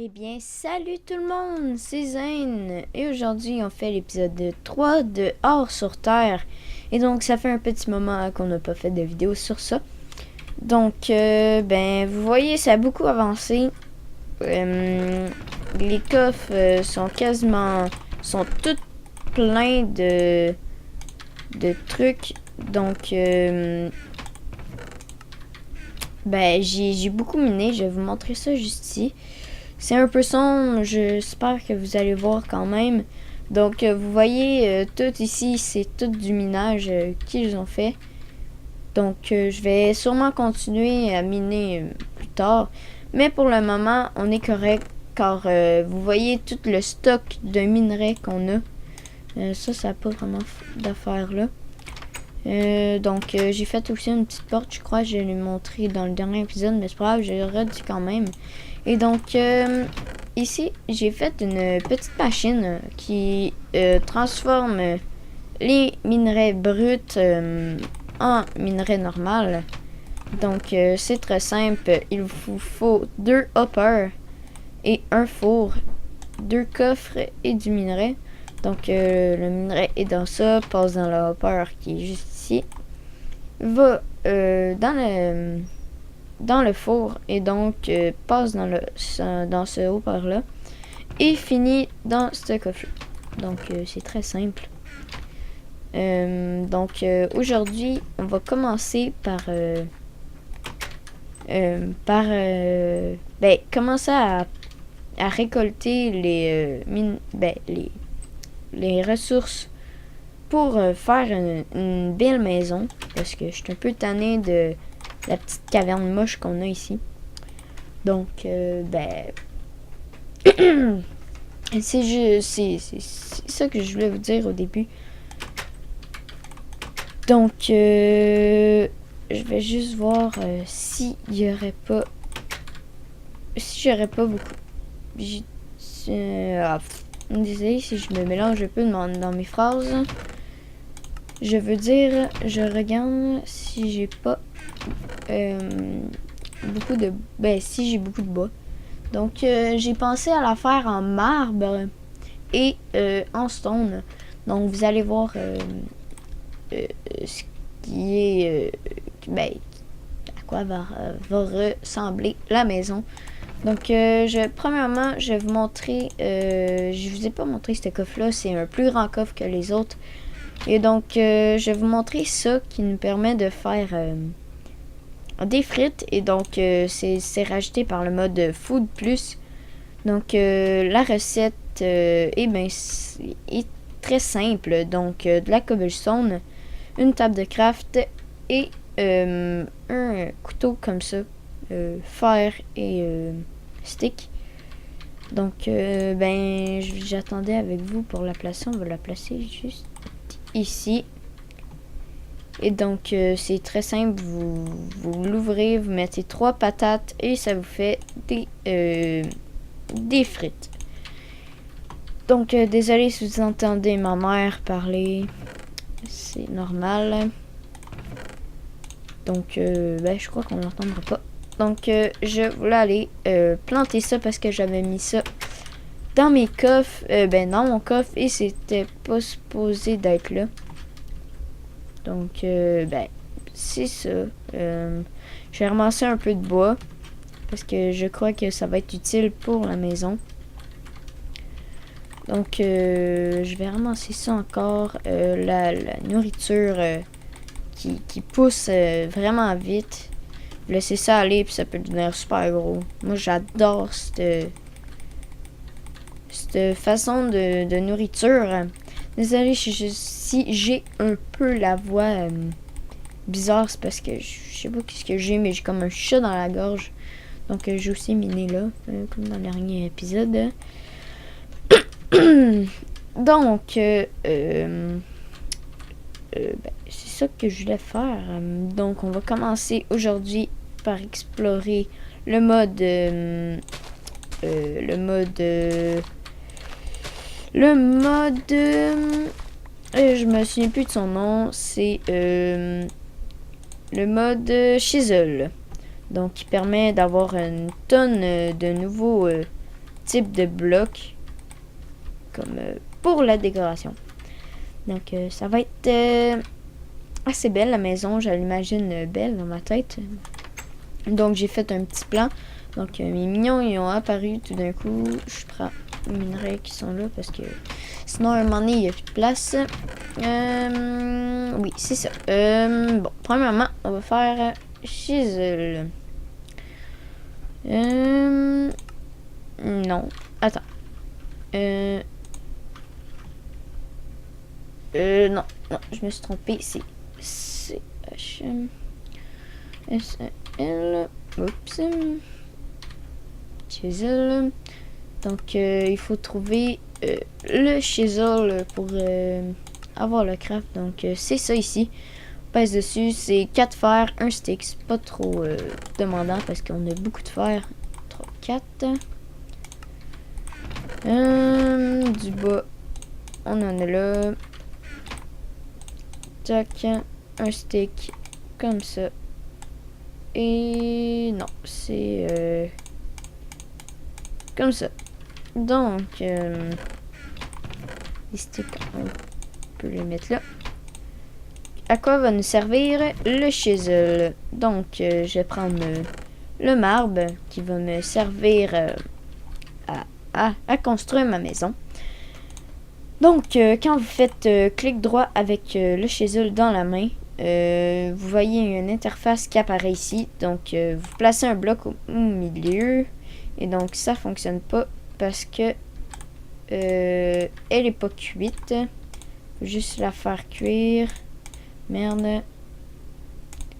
Eh bien, salut tout le monde, c'est Zane. Et aujourd'hui, on fait l'épisode 3 de Hors sur Terre. Et donc, ça fait un petit moment qu'on n'a pas fait de vidéo sur ça. Donc, vous voyez, ça a beaucoup avancé. Les coffres sont tous pleins de trucs. Donc, j'ai beaucoup miné. Je vais vous montrer ça juste ici. C'est un peu sombre, j'espère que vous allez voir quand même. Donc, vous voyez, tout ici, c'est tout du minage qu'ils ont fait. Donc, je vais sûrement continuer à miner plus tard. Mais pour le moment, on est correct car vous voyez tout le stock de minerais qu'on a. Ça n'a pas vraiment d'affaires là. J'ai fait aussi une petite porte, je crois que je l'ai montré dans le dernier épisode, mais c'est pas grave, je le redis quand même. Et donc, ici, j'ai fait une petite machine qui transforme les minerais bruts en minerais normal. Donc, c'est très simple. Il vous faut 2 hoppers et un four, 2 coffres et du minerai. Donc, le minerai est dans ça, passe dans le hopper qui est juste ici, va dans le four et donc passe dans ce hopper là et finit dans ce coffre. Donc, c'est très simple. Aujourd'hui, on va commencer par commencer à récolter les ressources pour faire une belle maison. Parce que je suis un peu tannée de la petite caverne moche qu'on a ici. Donc, c'est ça que je voulais vous dire au début. Donc, je vais juste voir s'il y aurait pas... Si j'aurais pas beaucoup... Désolé si je me mélange un peu dans mes phrases. Je veux dire, je regarde si j'ai pas beaucoup de... si j'ai beaucoup de bois. Donc, j'ai pensé à la faire en marbre et en stone. Donc, vous allez voir ce qui est... à quoi va ressembler la maison. Donc, premièrement, je vais vous montrer... je vous ai pas montré ce coffre-là. C'est un plus grand coffre que les autres. Et donc, je vais vous montrer ça qui nous permet de faire des frites. Et donc, c'est rajouté par le mode Food Plus. Donc, la recette est très simple. Donc, de la cobblestone, une table de craft et un couteau comme ça, fer et stick. Donc, j'attendais avec vous pour la placer. On va la placer juste ici. Et donc, c'est très simple. Vous l'ouvrez, vous mettez 3 patates et ça vous fait des frites. Donc, désolé si vous entendez ma mère parler. C'est normal. Donc, je crois qu'on l'entendra pas. Donc, je voulais aller planter ça parce que j'avais mis ça dans mes coffres. Dans mon coffre et c'était pas supposé d'être là. Donc, c'est ça. Je vais ramasser un peu de bois parce que je crois que ça va être utile pour la maison. Donc, je vais ramasser ça encore. La nourriture qui pousse vraiment vite. Vous laissez ça aller puis ça peut devenir super gros. Moi, j'adore cette façon de nourriture. Désolée si j'ai un peu la voix bizarre, c'est parce que je sais pas qu'est-ce que j'ai, mais j'ai comme un chat dans la gorge. Donc j'ai aussi miné là, comme dans le dernier épisode. Donc, c'est ça que je voulais faire. Donc, on va commencer aujourd'hui par explorer le mode... je me souviens plus de son nom. C'est le mode chisel. Donc, qui permet d'avoir une tonne de nouveaux type de bloc comme pour la décoration. Donc ça va être assez belle la maison, je l'imagine belle dans ma tête. Donc j'ai fait un petit plan. Donc mes mignons ils ont apparu tout d'un coup. Je prends les minerais qui sont là parce que sinon à un moment donné il n'y a plus de place. Oui c'est ça. Bon, premièrement on va faire chisel. Non, attends. Non, je me suis trompée. C'est C-H-M-S-L. Oups. Chisel. Donc, il faut trouver le chisel pour avoir le craft. Donc, c'est ça ici. On pèse dessus. C'est 4 fers, 1 stick. C'est pas trop demandant parce qu'on a beaucoup de fer. 3, 4. Du bas, on en a là. Tac, un stick comme ça. Et non, c'est comme ça. Donc, les sticks, on peut les mettre là. À quoi va nous servir le chisel? Donc, je vais prendre le marbre qui va me servir à construire ma maison. Donc, quand vous faites clic droit avec le chisel dans la main, vous voyez une interface qui apparaît ici. Donc, vous placez un bloc au milieu. Et donc, ça fonctionne pas parce que elle est pas cuite. Faut juste la faire cuire. Merde.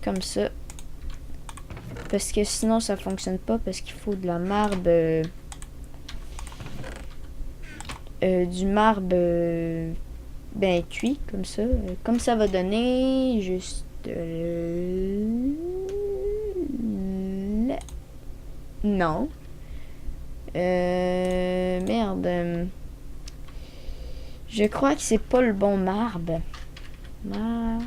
Comme ça. Parce que sinon, ça fonctionne pas parce qu'il faut de la marbre... du marbre ben cuit comme ça. Comme ça va donner juste non. Merde. Je crois que c'est pas le bon marbre. Marble.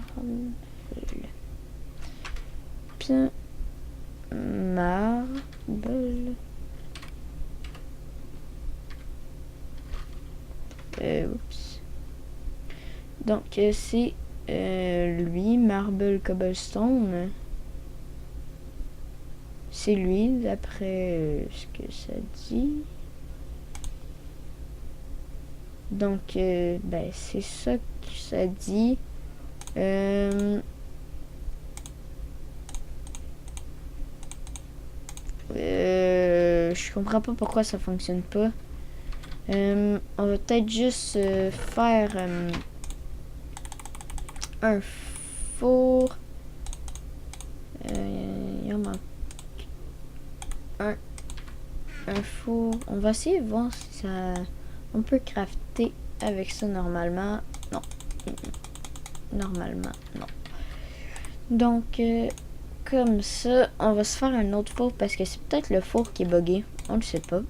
Marble. Oups. Donc, c'est lui, Marble Cobblestone. C'est lui, d'après ce que ça dit. Donc, ben, c'est ça que ça dit. Je comprends pas pourquoi ça fonctionne pas. On va peut-être juste faire un four. Il en manque un four. On va essayer de voir si ça... On peut crafter avec ça normalement. Non. Normalement, non. Donc, comme ça, on va se faire un autre four parce que c'est peut-être le four qui est buggé. On le sait pas.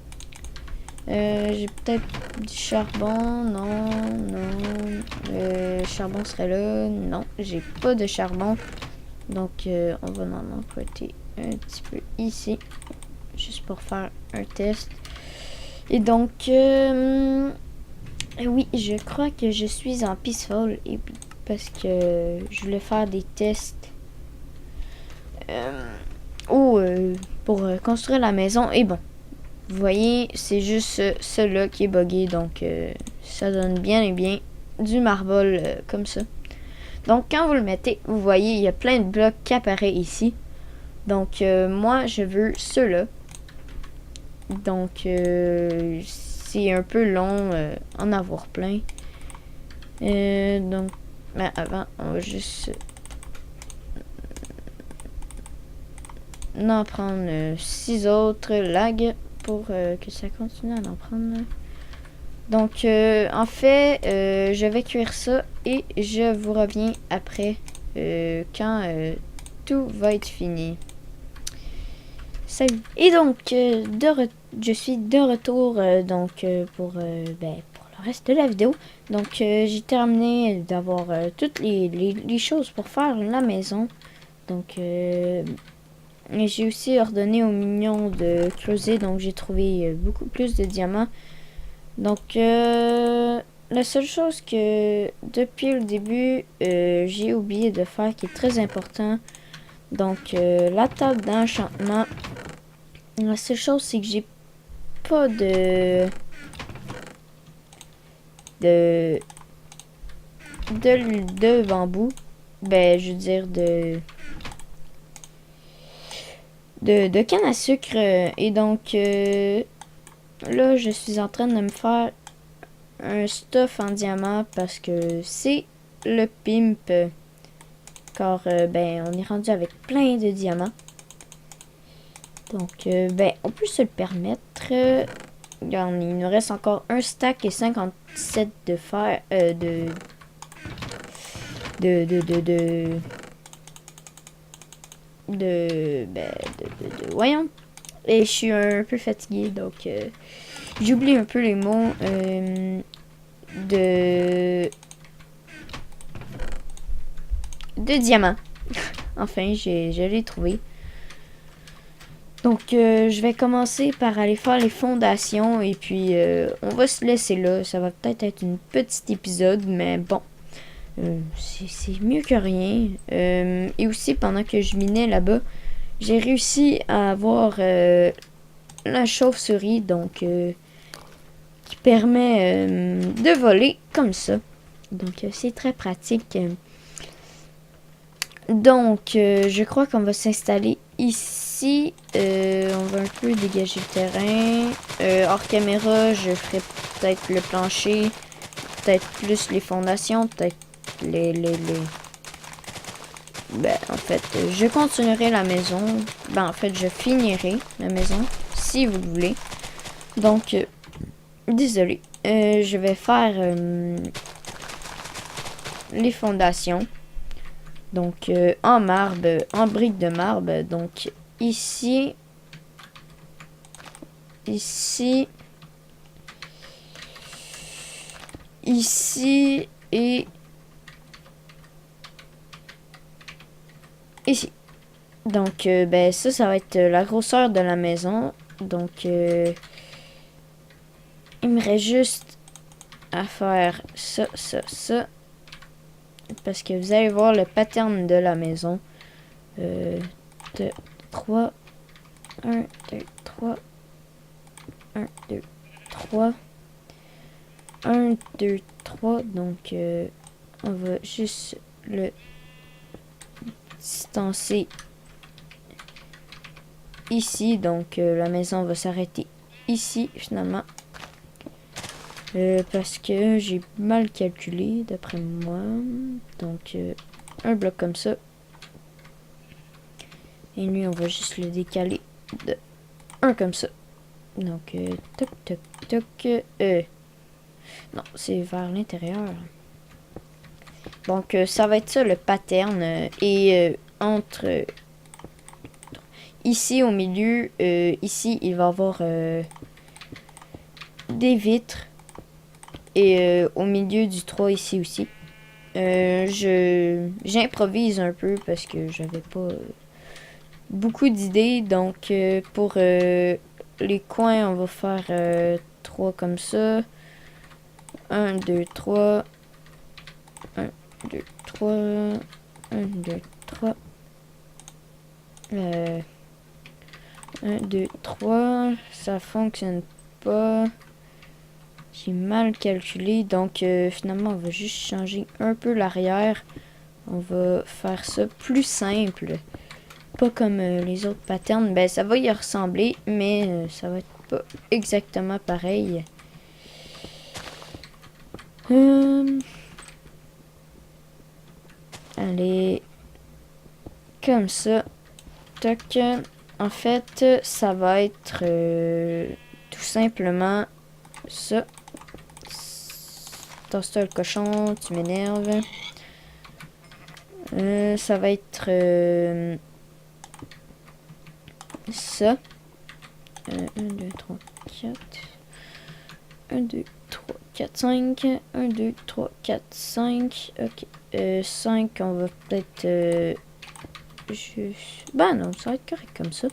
J'ai peut-être du charbon, non. Charbon serait là, non, j'ai pas de charbon. Donc, on va en emprunter un petit peu ici, juste pour faire un test. Et donc, oui, je crois que je suis en peaceful, et parce que je voulais faire des tests pour construire la maison, et bon. Vous voyez, c'est juste celui-là qui est buggé, donc ça donne bien et bien du marble comme ça. Donc quand vous le mettez, vous voyez, il y a plein de blocs qui apparaissent ici. Donc moi, je veux ceux-là. Donc c'est un peu long en avoir plein. Donc, mais avant, on va juste en prendre 6 autres lags. Pour que ça continue à en prendre. Donc, en fait, je vais cuire ça et je vous reviens après quand tout va être fini. Salut! Et donc, je suis de retour donc pour le reste de la vidéo. Donc, j'ai terminé d'avoir toutes les choses pour faire la maison. Donc, Et j'ai aussi ordonné aux mignons de creuser, donc j'ai trouvé beaucoup plus de diamants. Donc, la seule chose que depuis le début, j'ai oublié de faire, qui est très important, donc la table d'enchantement. La seule chose, c'est que j'ai pas de bambou. Ben, je veux dire de canne à sucre. Et donc, là, je suis en train de me faire un stuff en diamant parce que c'est le pimp. Car, ben, on est rendu avec plein de diamants. Donc, ben, on peut se le permettre. Regarde, il nous reste encore un stack et 57 de fer, voyons. Et je suis un peu fatiguée, donc j'oublie un peu les mots de diamant. Enfin, je l'ai trouvé. Donc, je vais commencer par aller faire les fondations et puis on va se laisser là. Ça va peut-être être une petite épisode, mais bon, c'est mieux que rien. Et aussi, pendant que je minais là-bas, j'ai réussi à avoir la chauve-souris, donc qui permet de voler comme ça. Donc, c'est très pratique. Donc, je crois qu'on va s'installer ici. On va un peu dégager le terrain. Hors caméra, je ferai peut-être le plancher, peut-être plus les fondations, peut-être les... Ben, en fait, je continuerai la maison. Ben, en fait, je finirai la maison, si vous le voulez. Donc, désolé. Je vais faire les fondations. Donc, en marbre, en briques de marbre. Donc, ici, ici et ici. Donc, ben, ça va être la grosseur de la maison. Donc, il me reste juste à faire ça. Parce que vous allez voir le pattern de la maison. 2, 3, 1, 2, 3, 1, 2, 3, 1, 2, 3. Donc, on va juste le distancer ici. Donc, la maison va s'arrêter ici, finalement. Parce que j'ai mal calculé, d'après moi. Donc, un bloc comme ça. Et lui, on va juste le décaler de 1 comme ça. Donc, toc, toc, toc. Non, c'est vers l'intérieur. Donc, ça va être ça le pattern. Et entre... ici, au milieu, ici, il va y avoir des vitres. Et au milieu du 3 ici aussi. J'improvise un peu parce que j'avais pas beaucoup d'idées. Donc, pour les coins, on va faire 3 comme ça. 1, 2, 3. 1, 2, 3. 1, 2, 3. 1, 2, 3. Ça fonctionne pas. J'ai mal calculé. Donc, finalement, on va juste changer un peu l'arrière. On va faire ça plus simple. Pas comme les autres patterns. Ben, ça va y ressembler, mais ça va être pas exactement pareil. Allez. Comme ça. Toc. En fait, ça va être tout simplement ça. Tasse-toi le cochon, tu m'énerves. Ça va être ça. 1, 2, 3, 4. 1, 2, 3, 4, 5. 1, 2, 3, 4, 5. Ok. 5, on va peut-être Ben non, ça va être correct comme ça.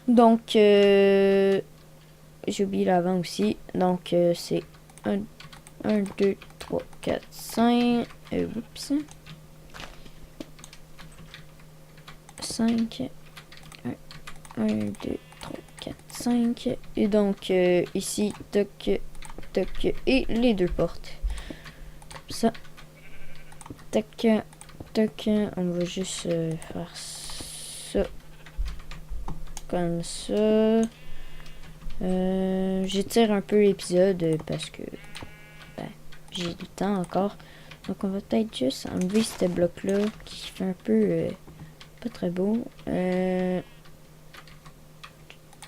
Donc, j'ai oublié l'avant aussi. Donc, c'est 1, 2, 3, 4, 5. Oups. 5. 1, 2, 3, 4, 5. Et donc, ici, toc, toc. Et les deux portes. Comme ça. Tac, tac. On va juste faire ça. Comme ça. J'étire un peu l'épisode parce que ben, j'ai du temps encore. Donc on va peut-être juste enlever ce bloc-là qui fait un peu pas très beau.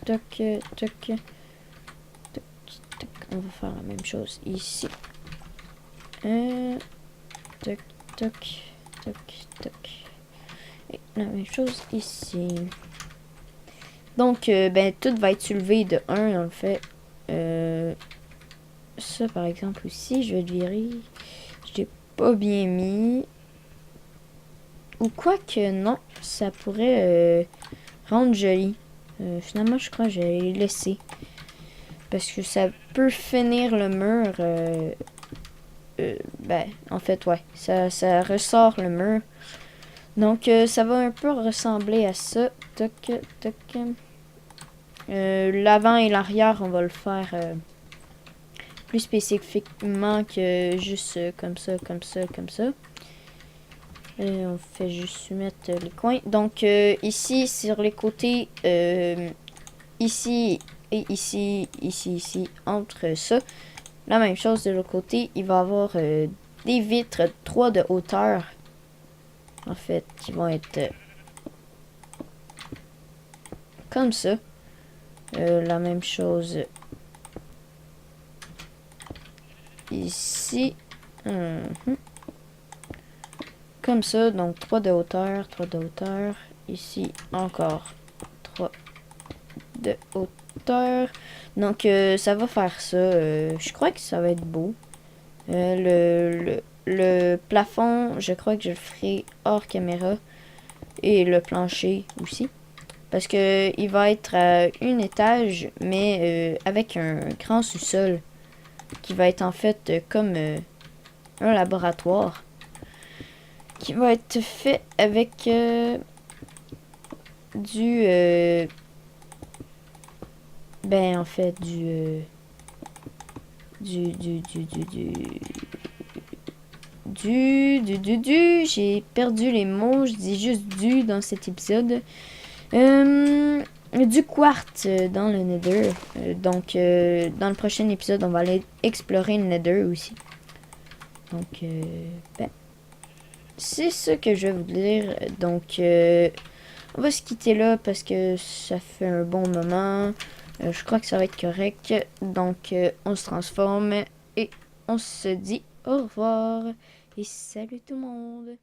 Toc, toc, toc, toc. On va faire la même chose ici. Toc, toc, toc, toc. Et la même chose ici. Donc, ben, tout va être soulevé de 1 dans le fait. Ça, par exemple, aussi, je vais le virer. Je l'ai pas bien mis. Ou quoi que non, ça pourrait rendre joli. Finalement, je crois que je vais les laisser. Parce que ça peut finir le mur. Ben, en fait, ouais. Ça ressort le mur. Donc, ça va un peu ressembler à ça. Toc, toc. L'avant et l'arrière, on va le faire plus spécifiquement que juste comme ça, comme ça, comme ça. On fait juste mettre les coins. Donc, ici, sur les côtés, ici et ici, ici, entre ça. La même chose de l'autre côté, il va y avoir des vitres 3 de hauteur. En fait, qui vont être comme ça. La même chose ici. Comme ça, donc 3 de hauteur, 3 de hauteur. Ici, encore 3 de hauteur. Donc, ça va faire ça. Je crois que ça va être beau. Le plafond, je crois que je le ferai hors caméra. Et le plancher aussi. Parce que il va être à un étage, mais avec un grand sous-sol. Qui va être en fait comme un laboratoire. Qui va être fait avec du... ben en fait j'ai perdu les mots, je dis juste du dans cet épisode. Du quartz dans le Nether. Donc, dans le prochain épisode, on va aller explorer le Nether aussi. Donc, ben, c'est ça que je vais vous dire. Donc, on va se quitter là parce que ça fait un bon moment. Je crois que ça va être correct. Donc, on se transforme et on se dit au revoir. Et salut tout le monde.